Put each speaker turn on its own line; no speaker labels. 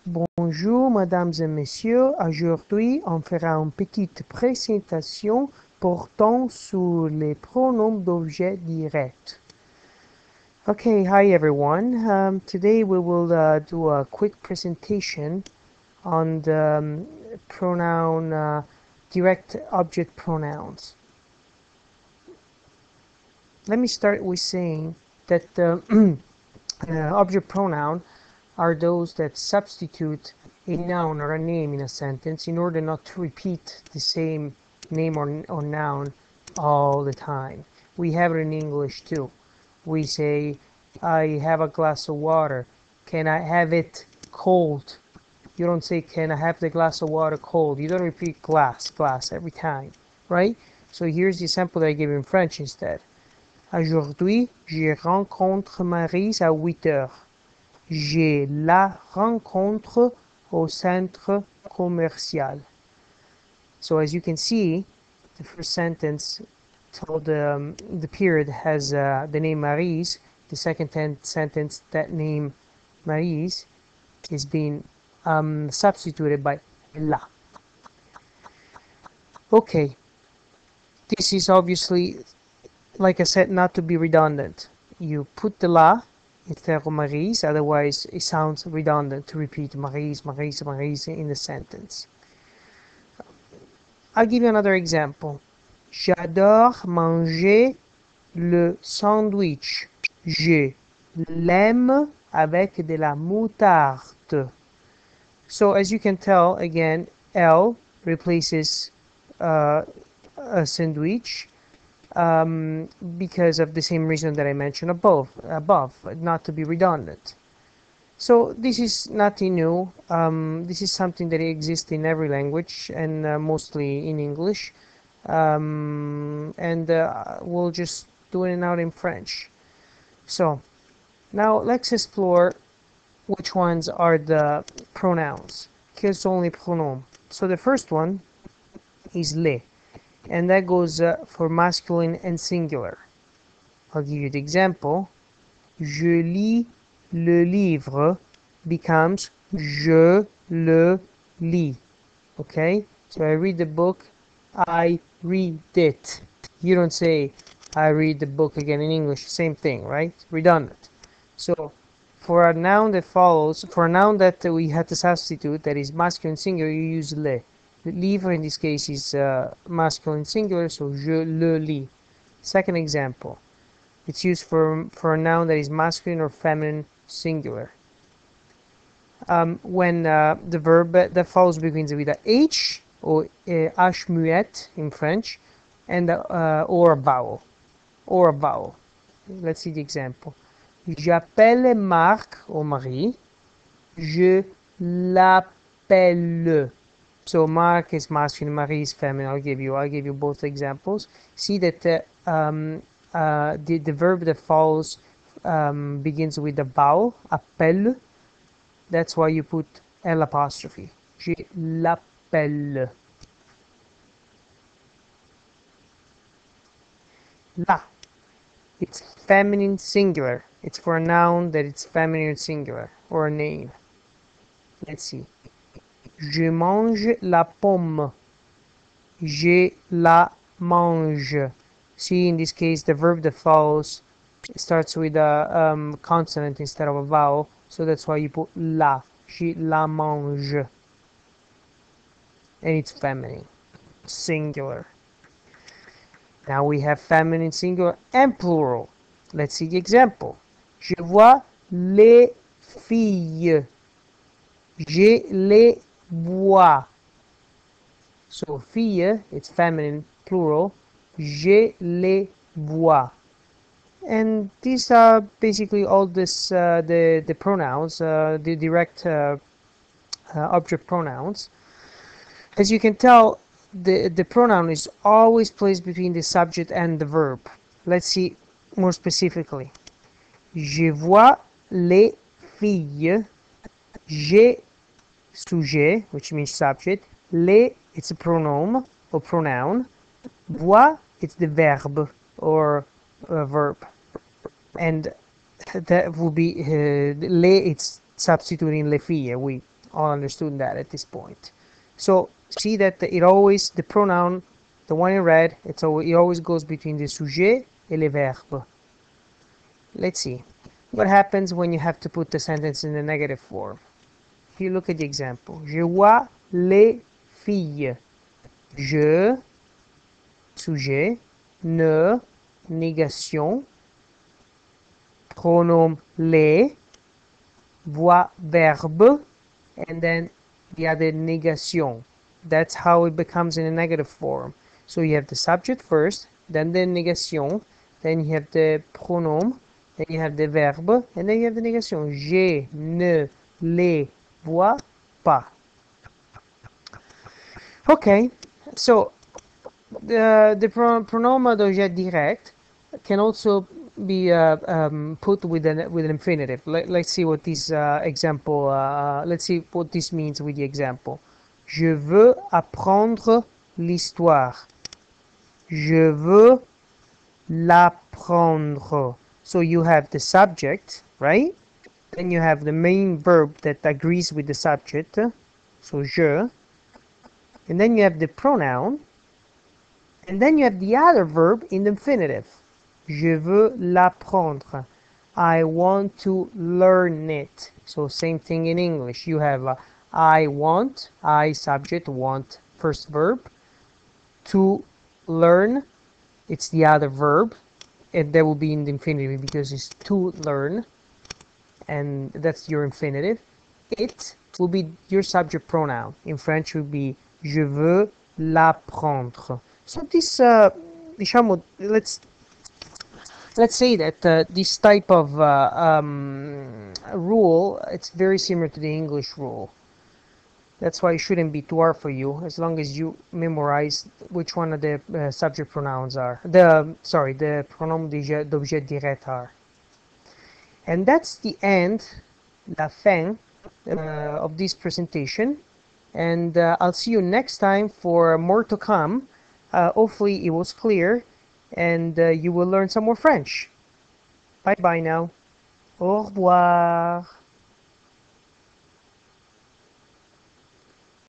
Bonjour, mesdames et messieurs. Aujourd'hui, on fera une petite présentation portant sur les pronoms d'objet direct. Okay, hi everyone. Today we will do a quick presentation on the pronoun direct object pronouns. Let me start with saying that object pronoun are those that substitute a noun or a name in a sentence in order not to repeat the same name or noun all the time. We have it in English too. We say, I have a glass of water. Can I have it cold? You don't say, can I have the glass of water cold? You don't repeat glass every time, right? So here's the example that I gave in French instead. Aujourd'hui, je rencontre Maryse à 8 heures. Je la rencontre au centre commercial. So as you can see, the first sentence told the period has the name Maryse. The second sentence, that name Maryse, is being substituted by la. Okay, this is obviously, like I said, not to be redundant. You put the la instead of Maryse, otherwise it sounds redundant to repeat Maryse, Maryse, Maryse in the sentence. I'll give you another example. J'adore manger le sandwich. Je l'aime avec de la moutarde. So as you can tell, again, L replaces a sandwich because of the same reason that I mentioned above, not to be redundant. So this is nothing new. This is something that exists in every language and mostly in English. We'll just do it now in French. So now let's explore which ones are the pronouns. Quels sont les pronoms? So the first one is les, and that goes for masculine and singular. I'll give you the example. Je lis le livre becomes je le lis. Okay? So I read the book, I read it. You don't say I read the book again in English. Same thing, right? Redundant. So for a noun that follows, for a noun that we had to substitute, that is masculine singular, you use le. The livre in this case is masculine singular, so je le lis. Second example. It's used for a noun that is masculine or feminine singular. When the verb that follows begins with a H or H muette in French, and or a vowel. Or a vowel. Let's see the example. J'appelle Marc or Marie. Je l'appelle. So Marc is masculine, Marie is feminine. I'll give you both examples. See that the verb that follows begins with a vowel, appelle. That's why you put L apostrophe. Je l'appelle. La. It's feminine singular. It's for a noun that it's feminine singular, or a name. Let's see. Je mange la pomme. Je la mange. See, in this case, the verb that follows starts with a consonant instead of a vowel, so that's why you put la. Je la mange. And it's feminine, singular. Now we have feminine singular and plural. Let's see the example. Je vois les filles. Je les vois. So filles, it's feminine plural. Je les vois. And these are basically all this the pronouns, the direct object pronouns. As you can tell, the pronoun is always placed between the subject and the verb. Let's see more specifically. Je vois les filles. J'ai sujet, which means subject. Les, it's a pronoun or pronoun. Vois, it's the verb or verb. And that will be les, it's substituting les filles. all understood that at this point. So see that it always, the pronoun, the one in red, it always goes between the sujet et le verbe. Let's see. What happens when you have to put the sentence in the negative form? If you look at the example, je vois les filles. Je, sujet, ne, négation, pronom les, vois verbe, and then the other negation. That's how it becomes in a negative form. So you have the subject first, then the negation, then you have the pronom, then you have the verbe, and then you have the negation. Je ne les vois pas. Okay, so the pronoun d'objet direct can also be put with an infinitive. Let's see what this example. Let's see what this means with the example. Je veux apprendre l'histoire. Je veux l'apprendre. So you have the subject, right? Then you have the main verb that agrees with the subject. So je. And then you have the pronoun. And then you have the other verb in the infinitive. Je veux l'apprendre. I want to learn it. So same thing in English. You have I want, I subject, want, first verb. To learn, it's the other verb. And that will be in the infinitive because it's to learn. And that's your infinitive. It will be your subject pronoun. In French, it will be je veux l'apprendre. So this, diciamo, let's say that this type of rule, it's very similar to the English rule. That's why it shouldn't be too hard for you, as long as you memorize which one of the subject pronouns are. The pronom d'objet direct are. And that's the end, la fin, of this presentation. And I'll see you next time for more to come. Hopefully it was clear and you will learn some more French. Bye bye now. Au revoir.